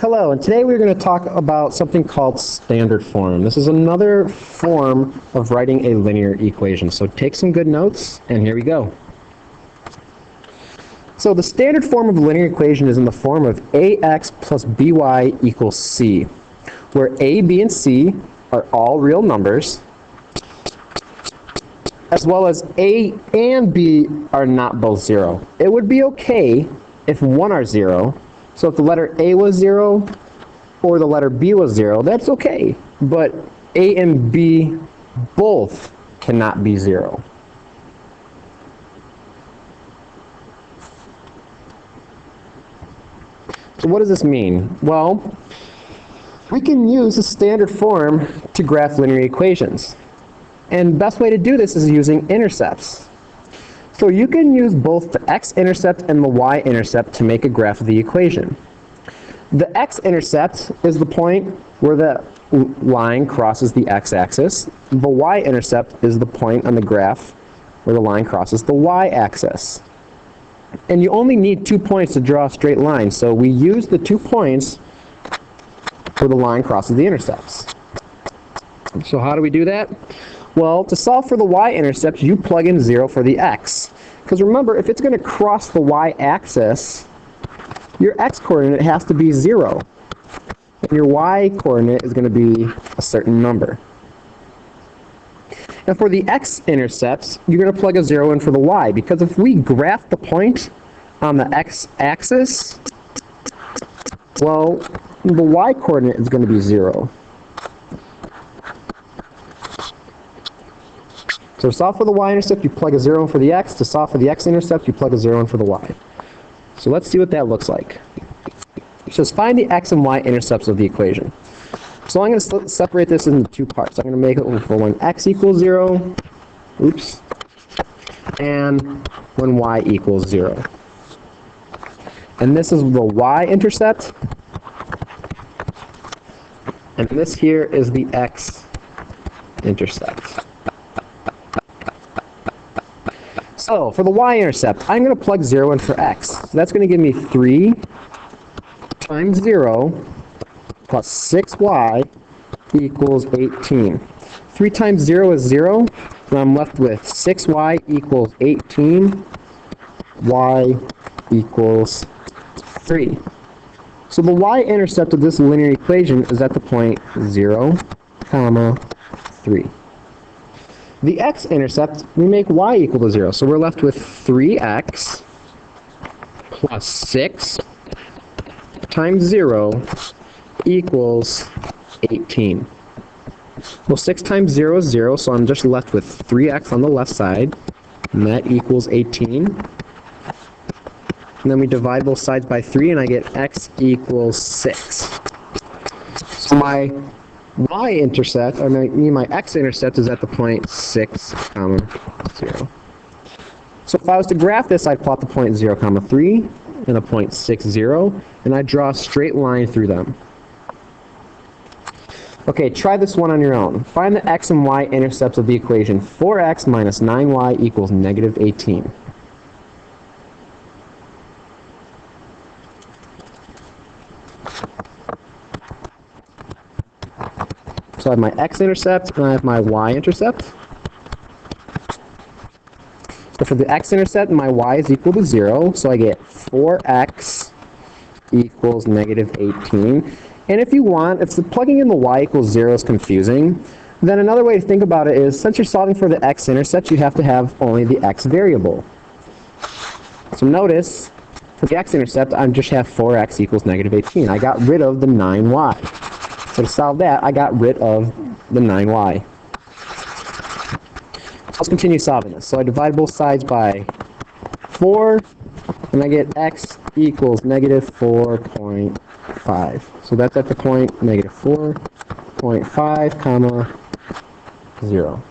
Hello, and today we're going to talk about something called standard form. This is another form of writing a linear equation. So take some good notes, and here we go. So the standard form of a linear equation is in the form of ax plus by equals c, where a, b, and c are all real numbers, as well as a and b are not both 0. It would be okay if one are 0. So if the letter A was 0 or the letter B was 0, that's okay. But A and B both cannot be 0. So what does this mean? Well, we can use the standard form to graph linear equations. And the best way to do this is using intercepts. So you can use both the x-intercept and the y-intercept to make a graph of the equation. The x-intercept is the point where the line crosses the x-axis. The y-intercept is the point on the graph where the line crosses the y-axis. And you only need 2 points to draw a straight line, so we use the 2 points where the line crosses the intercepts. So how do we do that? Well, to solve for the y-intercept, you plug in 0 for the x. Because remember, if it's going to cross the y-axis, your x-coordinate has to be 0. And your y-coordinate is going to be a certain number. And for the x-intercepts, you're going to plug a 0 in for the y. Because if we graph the point on the x-axis, well, the y-coordinate is going to be 0. So to solve for the y-intercept, you plug a 0 in for the x. To solve for the x-intercept, you plug a 0 in for the y. So let's see what that looks like. It says find the x and y-intercepts of the equation. So I'm going to separate this into 2 parts. I'm going to make it for when x equals 0, and when y equals 0. And this is the y-intercept, and this here is the x-intercept. So for the y-intercept, I'm going to plug 0 in for x. So that's going to give me 3 times 0 plus 6y equals 18. 3 times 0 is 0, and I'm left with 6y equals 18, y equals 3. So the y-intercept of this linear equation is at the point 0, 3. The x-intercept, we make y equal to 0. So we're left with 3x plus 6 times 0 equals 18. Well, 6 times 0 is 0, so I'm just left with 3x on the left side, and that equals 18. And then we divide both sides by 3, and I get x equals 6. So my y-intercept, my x-intercept is at the point 6, 0. So if I was to graph this, I'd plot the point 0, 3 and a point 6, 0, and I'd draw a straight line through them. Okay, try this one on your own. Find the x and y-intercepts of the equation 4x minus 9y equals negative 18. So I have my x-intercept and I have my y-intercept. So for the x-intercept, my y is equal to 0, so I get 4x equals negative 18. And if you want, if the plugging in the y equals 0 is confusing, then another way to think about it is, since you're solving for the x-intercept, you have to have only the x variable. So notice, for the x-intercept, I just have 4x equals negative 18. I got rid of the 9y. So to solve that, I got rid of the 9y. So let's continue solving this. So I divide both sides by 4, and I get x equals negative 4.5. So that's at the point negative 4.5, 0.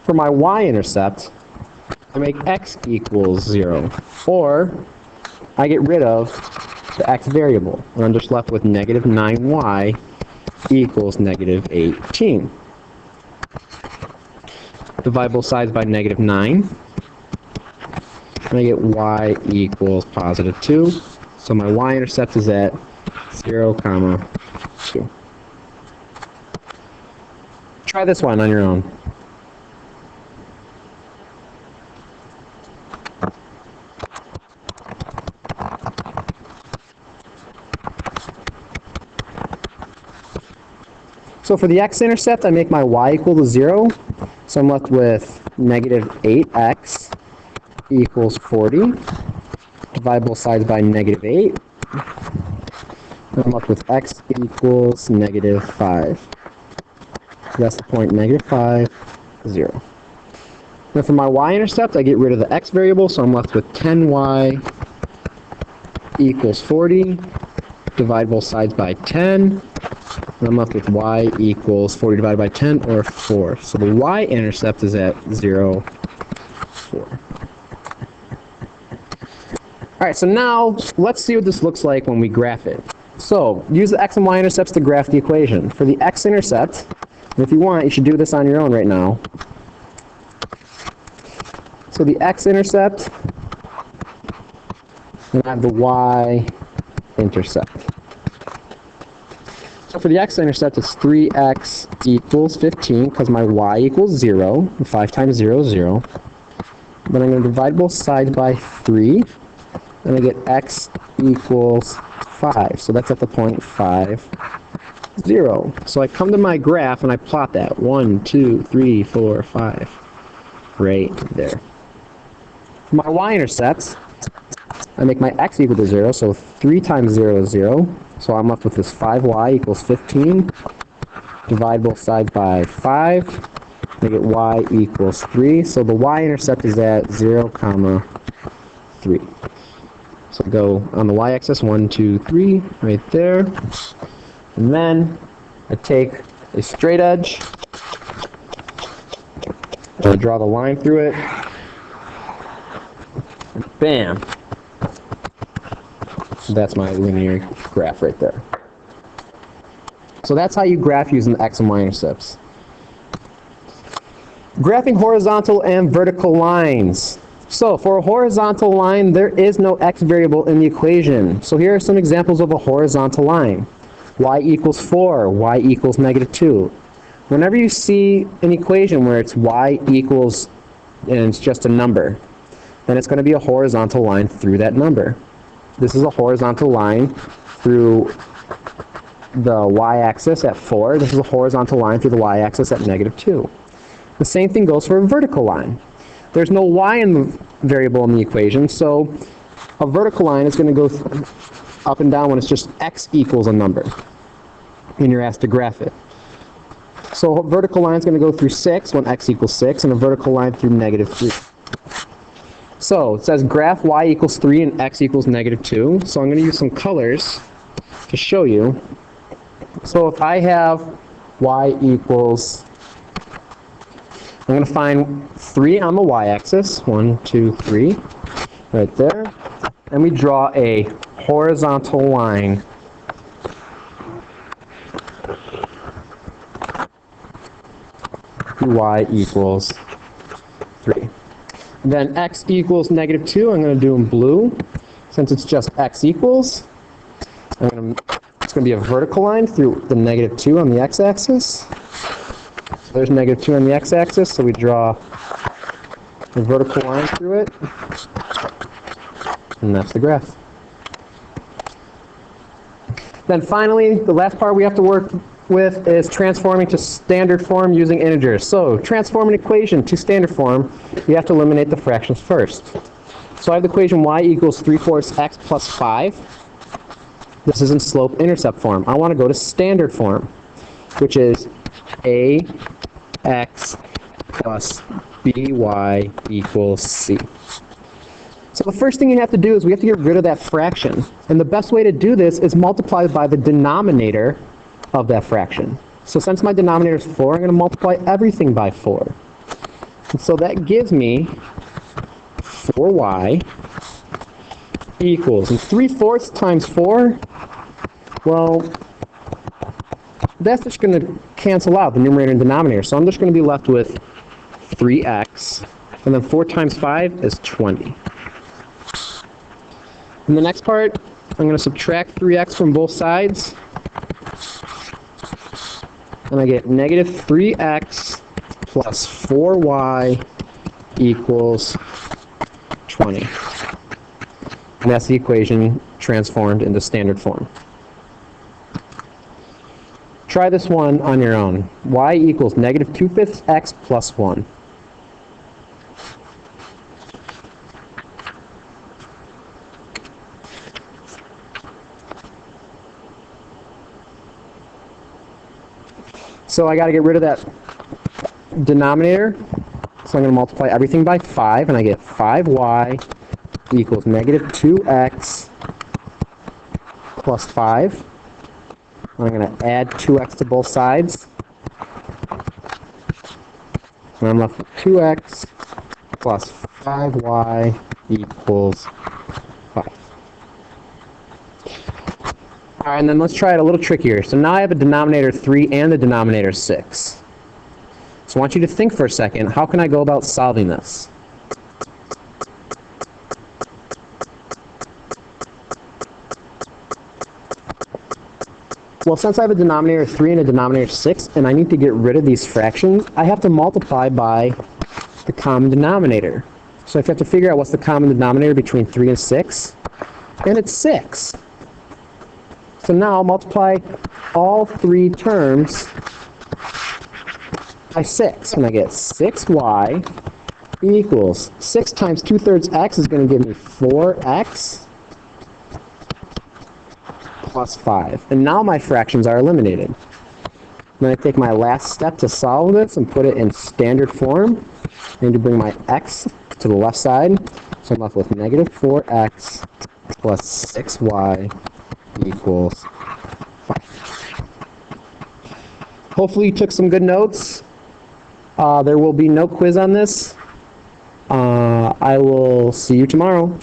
For my y-intercept, I make x equals 0. Or I get rid of the x variable, and I'm just left with negative 9y equals negative 18. Divide both sides by negative 9, and I get y equals positive 2. So my y-intercept is at 0, comma 2. Try this one on your own. So for the x-intercept, I make my y equal to 0. So I'm left with negative 8x equals 40. Divide both sides by negative 8. I'm left with x equals negative 5. That's the point, negative 5, 0. Now for my y-intercept, I get rid of the x variable, so I'm left with 10y equals 40. Divide both sides by 10. And I'm left with y equals 40 divided by 10, or 4. So the y-intercept is at 0, 4. Alright, so now let's see what this looks like when we graph it. So, use the x and y-intercepts to graph the equation. For the x-intercept, and if you want, you should do this on your own right now. So the x-intercept, and I have the y-intercept. So for the x-intercept, it's 3x equals 15, because my y equals 0. 5 times 0 is 0. Then I'm going to divide both sides by 3, and I get x equals 5. So that's at the point 5, 0. So I come to my graph and I plot that. 1, 2, 3, 4, 5. Right there. For my y-intercept, I make my x equal to 0, so 3 times 0 is 0. So I'm left with this 5y equals 15. Divide both sides by 5. I get y equals 3. So the y-intercept is at 0, comma 3. So go on the y-axis, 1, 2, 3, right there. And then I take a straight edge, and I draw the line through it. And bam! That's my linear graph right there. So that's how you graph using the x and y-intercepts. Graphing horizontal and vertical lines. So for a horizontal line, there is no x variable in the equation. So here are some examples of a horizontal line. Y equals 4, y equals negative 2. Whenever you see an equation where it's y equals, and it's just a number, then it's going to be a horizontal line through that number. This is a horizontal line through the y-axis at 4. This is a horizontal line through the y-axis at negative 2. The same thing goes for a vertical line. There's no y in the variable in the equation, so a vertical line is going to go up and down when it's just x equals a number, and you're asked to graph it. So a vertical line is going to go through 6 when x equals 6, and a vertical line through negative 3. So it says graph y equals 3 and x equals negative 2. So I'm going to use some colors to show you. So if I have y equals, I'm going to find 3 on the y-axis, 1, 2, 3, right there. And we draw a horizontal line y equals 3. Then x equals negative 2, I'm going to do in blue. Since it's just x equals, it's going to be a vertical line through the negative 2 on the x-axis. So there's negative 2 on the x-axis, so we draw a vertical line through it. And that's the graph. Then finally, the last part we have to work with is transforming to standard form using integers. So transform an equation to standard form, you have to eliminate the fractions first. So I have the equation y equals 3/4 x plus 5. This is in slope-intercept form. I want to go to standard form, which is ax plus by equals c. So the first thing you have to do is we have to get rid of that fraction. And the best way to do this is multiply by the denominator of that fraction. So since my denominator is 4, I'm going to multiply everything by 4. And so that gives me 4y equals, and 3/4 times 4, well, that's just going to cancel out the numerator and denominator. So I'm just going to be left with 3x, and then 4 times 5 is 20. In the next part, I'm going to subtract 3x from both sides. And I get negative 3x plus 4y equals 20. And that's the equation transformed into standard form. Try this one on your own. Y equals negative 2/5 x plus 1. So I got to get rid of that denominator. So I'm going to multiply everything by 5, and I get 5y equals negative 2x plus 5. I'm going to add 2x to both sides. And I'm left with 2x plus 5y equals 5. All right, and then let's try it a little trickier. So now I have a denominator 3 and a denominator 6. So I want you to think for a second, how can I go about solving this? Well, since I have a denominator 3 and a denominator 6, and I need to get rid of these fractions, I have to multiply by the common denominator. So if you have to figure out what's the common denominator between 3 and 6, and it's 6. So now I'll multiply all three terms by 6, and I get 6y equals 6 times 2/3 x is going to give me 4x plus 5. And now my fractions are eliminated. I'm going to take my last step to solve this and put it in standard form. I need to bring my x to the left side, so I'm left with negative 4x plus 6y equals 5. Hopefully you took some good notes. There will be no quiz on this. I will see you tomorrow.